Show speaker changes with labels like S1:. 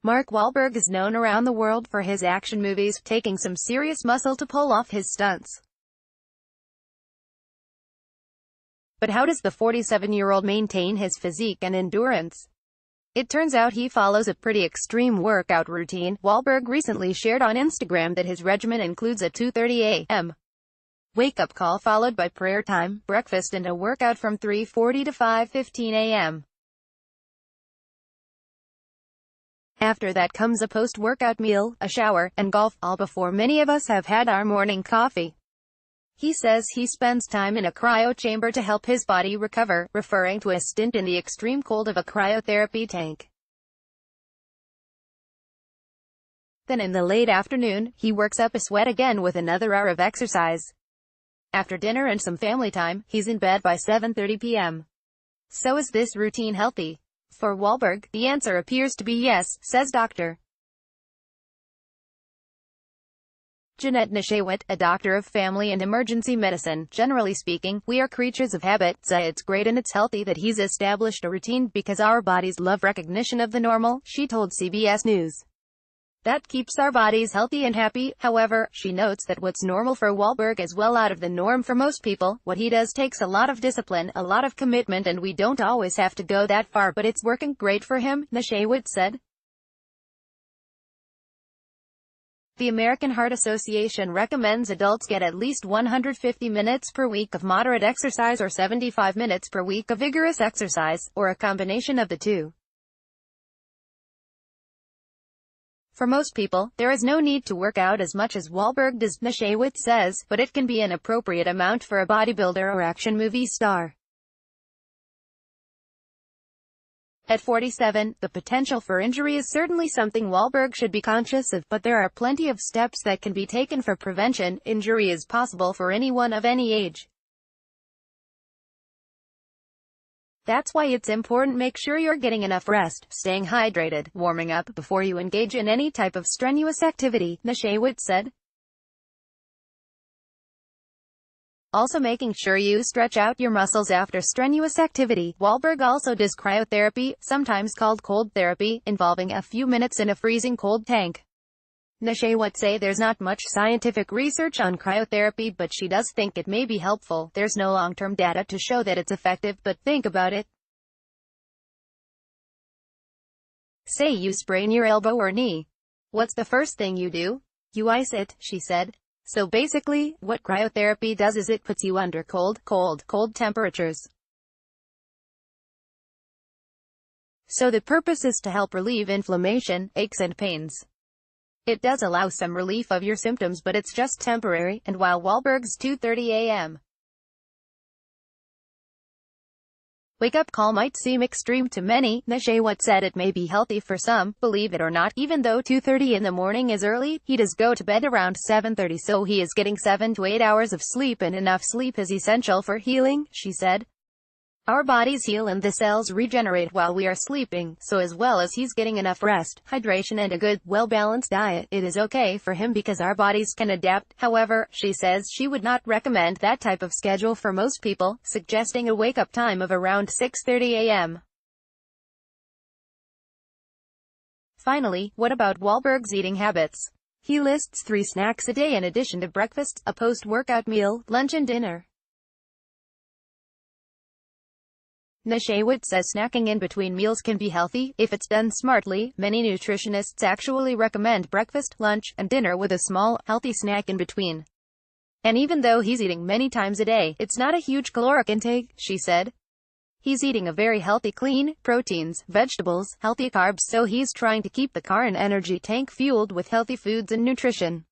S1: Mark Wahlberg is known around the world for his action movies, taking some serious muscle to pull off his stunts. But how does the 47-year-old maintain his physique and endurance? It turns out he follows a pretty extreme workout routine. Wahlberg recently shared on Instagram that his regimen includes a 2:30 a.m. wake-up call followed by prayer time, breakfast and a workout from 3:40 to 5:15 a.m. After that comes a post-workout meal, a shower, and golf, all before many of us have had our morning coffee. He says he spends time in a cryo chamber to help his body recover, referring to a stint in the extreme cold of a cryotherapy tank. Then in the late afternoon, he works up a sweat again with another hour of exercise. After dinner and some family time, he's in bed by 7:30 p.m. So is this routine healthy? For Wahlberg, the answer appears to be yes, says Dr. Jeanette Nashewit, a doctor of family and emergency medicine. Generally speaking, we are creatures of habit, so it's great and it's healthy that he's established a routine because our bodies love recognition of the normal, she told CBS News. That keeps our bodies healthy and happy. However, she notes that what's normal for Wahlberg is well out of the norm for most people. What he does takes a lot of discipline, a lot of commitment, and we don't always have to go that far, but it's working great for him, Nashewit said. The American Heart Association recommends adults get at least 150 minutes per week of moderate exercise or 75 minutes per week of vigorous exercise, or a combination of the two. For most people, there is no need to work out as much as Wahlberg does, Nashewit says, but it can be an appropriate amount for a bodybuilder or action movie star. At 47, the potential for injury is certainly something Wahlberg should be conscious of, but there are plenty of steps that can be taken for prevention. Injury is possible for anyone of any age. That's why it's important make sure you're getting enough rest, staying hydrated, warming up before you engage in any type of strenuous activity, Nashewit said. Also making sure you stretch out your muscles after strenuous activity. Wahlberg also does cryotherapy, sometimes called cold therapy, involving a few minutes in a freezing cold tank. Nashewit say there's not much scientific research on cryotherapy, but she does think it may be helpful. There's no long-term data to show that it's effective, but think about it. Say you sprain your elbow or knee. What's the first thing you do? You ice it, she said. So basically, what cryotherapy does is it puts you under cold temperatures. So the purpose is to help relieve inflammation, aches and pains. It does allow some relief of your symptoms, but it's just temporary. And while Wahlberg's 2:30 a.m. wake-up call might seem extreme to many, Nashewit said it may be healthy for some. Believe it or not, even though 2:30 in the morning is early, he does go to bed around 7:30, so he is getting 7 to 8 hours of sleep, and enough sleep is essential for healing, she said. Our bodies heal and the cells regenerate while we are sleeping, so as well as he's getting enough rest, hydration and a good, well-balanced diet, it is okay for him because our bodies can adapt. However, she says she would not recommend that type of schedule for most people, suggesting a wake-up time of around 6:30 a.m. Finally, what about Wahlberg's eating habits? He lists 3 snacks a day in addition to breakfast, a post-workout meal, lunch and dinner. Nashewit says snacking in between meals can be healthy, if it's done smartly. Many nutritionists actually recommend breakfast, lunch, and dinner with a small, healthy snack in between. And even though he's eating many times a day, it's not a huge caloric intake, she said. He's eating a very healthy clean, proteins, vegetables, healthy carbs, so he's trying to keep the car and energy tank fueled with healthy foods and nutrition.